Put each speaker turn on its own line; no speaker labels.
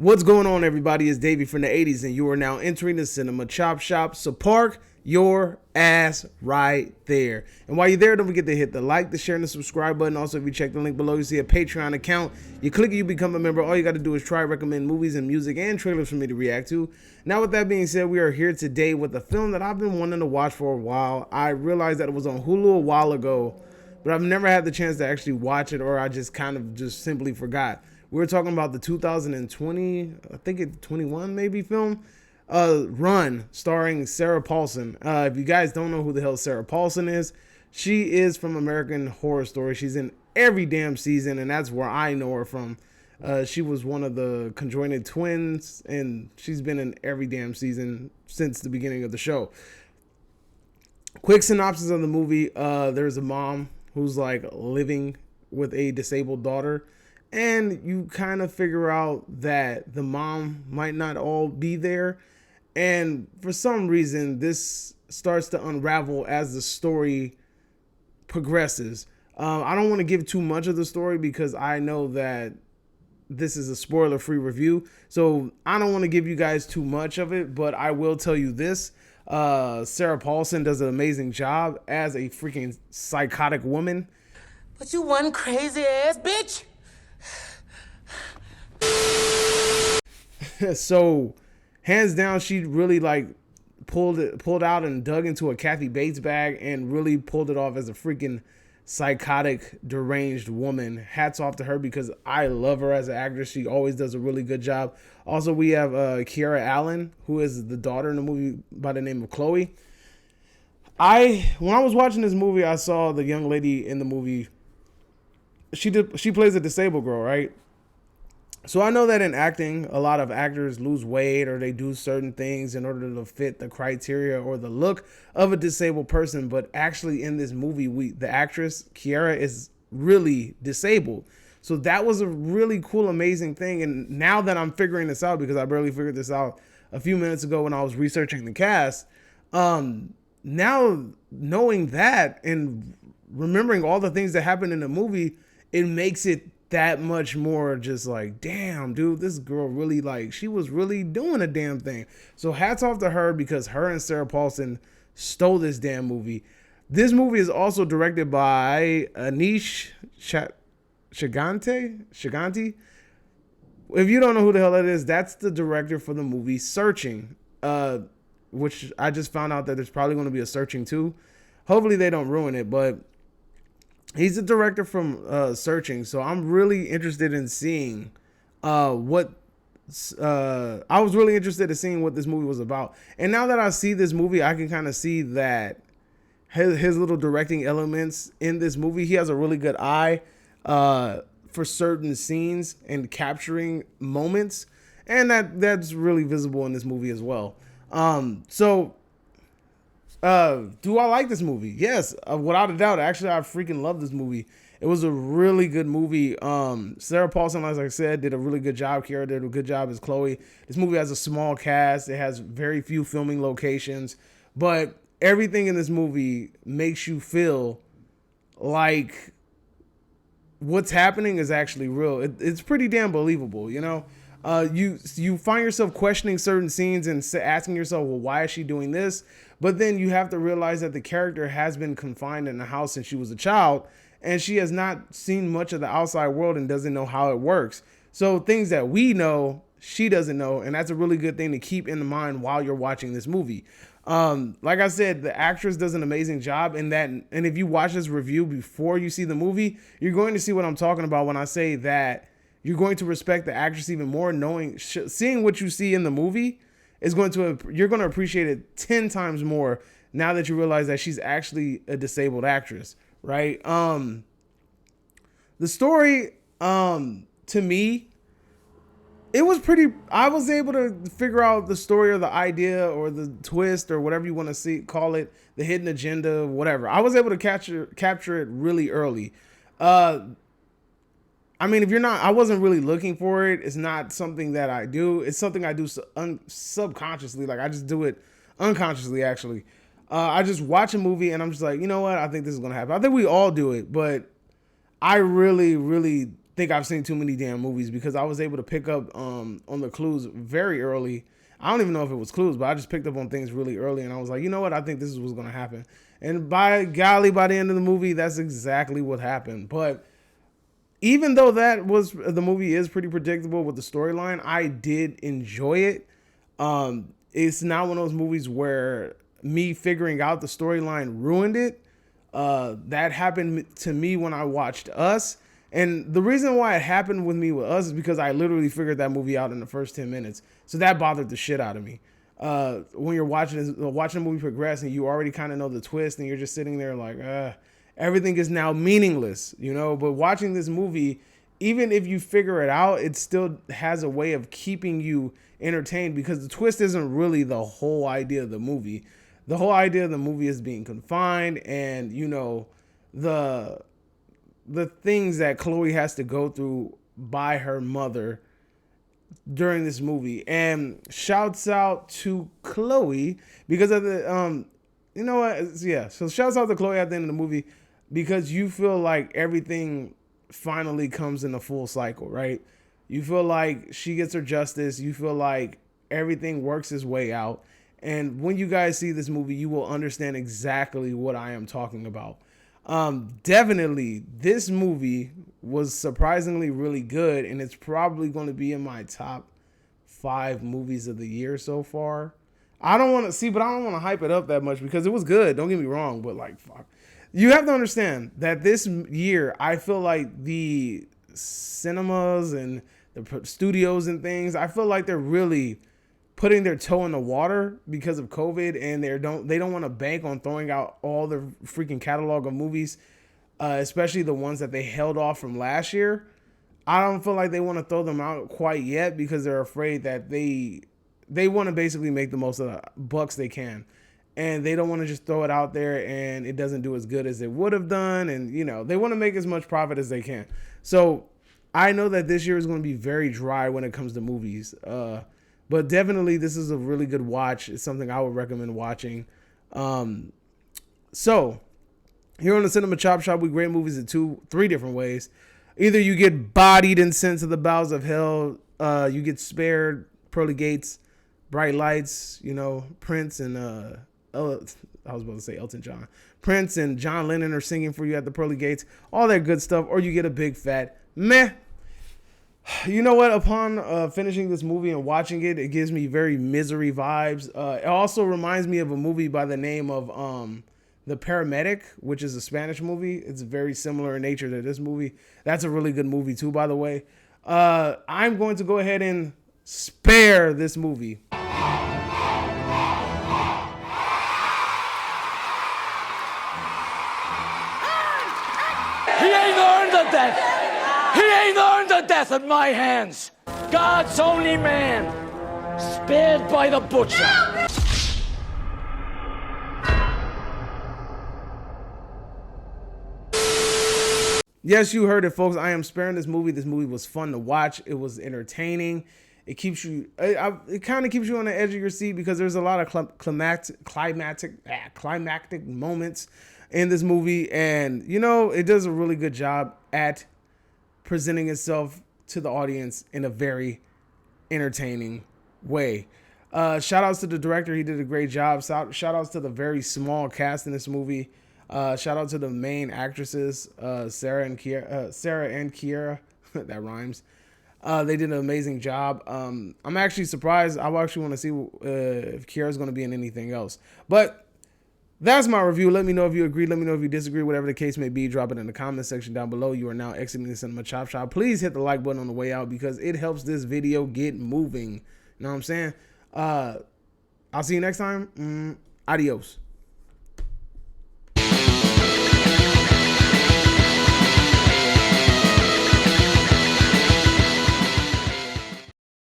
What's going on, everybody? It's Davey from the 80s, and you are now entering the Cinema Chop Shop. So park your ass right there. And while you're there, don't forget to hit the like, the share, and the subscribe button. Also, if you check the link below, you see a Patreon account. You click it, you become a member. All you got to do is try recommend movies and music and trailers for me to react to. Now, with that being said, we are here today with a film that I've been wanting to watch for a while. I realized that it was on Hulu a while ago, but I've never had the chance to actually watch it, or I just simply forgot. We were talking about the 2020, I think it's 21 maybe, film, Run, starring Sarah Paulson. If you guys don't know who the hell Sarah Paulson is, she is from American Horror Story. She's in every damn season, and that's where I know her from. She was one of the conjoined twins, and she's been in every damn season since the beginning of the show. Quick synopsis of the movie. There's a mom who's like living with a disabled daughter, and you kind of figure out that the mom might not all be there. And for some reason, this starts to unravel as the story progresses. I don't want to give too much of the story because I know that this is a spoiler-free review. So I don't want to give you guys too much of it, but I will tell you this. Sarah Paulson does an amazing job as a freaking psychotic woman.
But you one crazy ass bitch.
So hands down, she really like pulled out and dug into a Kathy Bates bag and really pulled it off as a freaking psychotic, deranged woman. Hats off to her because I love her as an actress. She always does a really good job. Also, we have Kiara Allen, who is the daughter in the movie by the name of Chloe. When I was watching this movie, I saw the young lady in the movie. She plays a disabled girl, right? So I know that in acting, a lot of actors lose weight or they do certain things in order to fit the criteria or the look of a disabled person. But actually in this movie, the actress, Kiara, is really disabled. So that was a really cool, amazing thing. And now that I'm figuring this out, because I barely figured this out a few minutes ago when I was researching the cast, now knowing that and remembering all the things that happened in the movie, it makes it that much more just like, damn, dude, this girl really, like, she was really doing a damn thing. So hats off to her because her and Sarah Paulson stole this damn movie. This movie is also directed by Anish Shiganti. If you don't know who the hell that is, that's the director for the movie Searching, which I just found out that there's probably going to be a Searching 2. Hopefully they don't ruin it, but he's the director from Searching, so I'm really interested in seeing I was really interested in seeing what this movie was about. And now that I see this movie, I can kind of see that his little directing elements in this movie, he has a really good eye for certain scenes and capturing moments, and that's really visible in this movie as well. Do I like this movie? Yes, without a doubt. Actually, I freaking love this movie. It was a really good movie. Sarah Paulson, as I said, did a really good job. Kiara did a good job as Chloe. This movie has a small cast. It has very few filming locations, but everything in this movie makes you feel like what's happening is actually real. It's pretty damn believable, you know? You find yourself questioning certain scenes and asking yourself, well, why is she doing this? But then you have to realize that the character has been confined in the house since she was a child, and she has not seen much of the outside world and doesn't know how it works. So things that we know, she doesn't know, and that's a really good thing to keep in mind while you're watching this movie. Like I said, the actress does an amazing job in that, and if you watch this review before you see the movie, you're going to see what I'm talking about when I say that you're going to respect the actress even more, seeing what you see in the movie you're going to appreciate it 10 times more now that you realize that she's actually a disabled actress, right? The story, to me, I was able to figure out the story or the idea or the twist or whatever you want to call it, the hidden agenda, whatever. I was able to capture it really early. I mean, I wasn't really looking for it. It's not something that I do. It's something I do subconsciously. Like, I just do it unconsciously, actually. I just watch a movie and I'm just like, you know what? I think this is going to happen. I think we all do it, but I really, really think I've seen too many damn movies because I was able to pick up on the clues very early. I don't even know if it was clues, but I just picked up on things really early, and I was like, you know what? I think this is what's going to happen. And by golly, by the end of the movie, that's exactly what happened. But even though the movie is pretty predictable with the storyline, I did enjoy it. It's not one of those movies where me figuring out the storyline ruined it. That happened to me when I watched Us. And the reason why it happened with me with Us is because I literally figured that movie out in the first 10 minutes. So that bothered the shit out of me. When you're watching the movie progress and you already kind of know the twist and you're just sitting there like, everything is now meaningless, you know? But watching this movie, even if you figure it out, it still has a way of keeping you entertained because the twist isn't really the whole idea of the movie. The whole idea of the movie is being confined and, you know, the things that Chloe has to go through by her mother during this movie. And shouts out to Chloe because of the you know what, yeah, so shouts out to Chloe at the end of the movie because you feel like everything finally comes in a full cycle, right? You feel like she gets her justice, you feel like everything works its way out, and when you guys see this movie you will understand exactly what I am talking about. Definitely this movie was surprisingly really good, and it's probably going to be in my top 5 movies of the year so far. I don't want to hype it up that much because it was good, don't get me wrong, but like, fuck. You have to understand that this year I feel like the cinemas and the studios and things, I feel like they're really putting their toe in the water because of COVID, and they don't want to bank on throwing out all the freaking catalog of movies, especially the ones that they held off from last year. I don't feel like they want to throw them out quite yet because they're afraid that they want to basically make the most of the bucks they can, and they don't want to just throw it out there and it doesn't do as good as it would have done, and you know they want to make as much profit as they can. So I know that this year is going to be very dry when it comes to movies. But definitely, this is a really good watch. It's something I would recommend watching. So, here on the Cinema Chop Shop, we grade movies in 3 different ways. Either you get bodied and sent to the bowels of hell, you get spared, pearly gates, bright lights, you know, Prince and, I was about to say Elton John. Prince and John Lennon are singing for you at the pearly gates, all that good stuff, or you get a big fat meh. You know what? Upon finishing this movie and watching it, it gives me very Misery vibes. It also reminds me of a movie by the name of The Paramedic, which is a Spanish movie. It's very similar in nature to this movie. That's a really good movie too, by the way. I'm going to go ahead and spare this movie.
He ain't earned the death. He ain't earned the death at my hands. God's only man, spared by the butcher.
Yes, you heard it, folks. I am sparing this movie. This movie was fun to watch. It was entertaining. It keeps you. It kind of keeps you on the edge of your seat because there's a lot of climactic moments in this movie, and you know it does a really good job at presenting itself to the audience in a very entertaining way. Shout outs to the director. He did a great job. Shout outs to the very small cast in this movie. Shout out to the main actresses, Sarah and Kiera. That rhymes. They did an amazing job. I'm actually surprised. I actually want to see if Kiera's going to be in anything else. But that's my review. Let me know if you agree. Let me know if you disagree. Whatever the case may be, drop it in the comment section down below. You are now exiting the Cinema Chop Shop. Please hit the like button on the way out because it helps this video get moving. You know what I'm saying? I'll see you next time. Adios.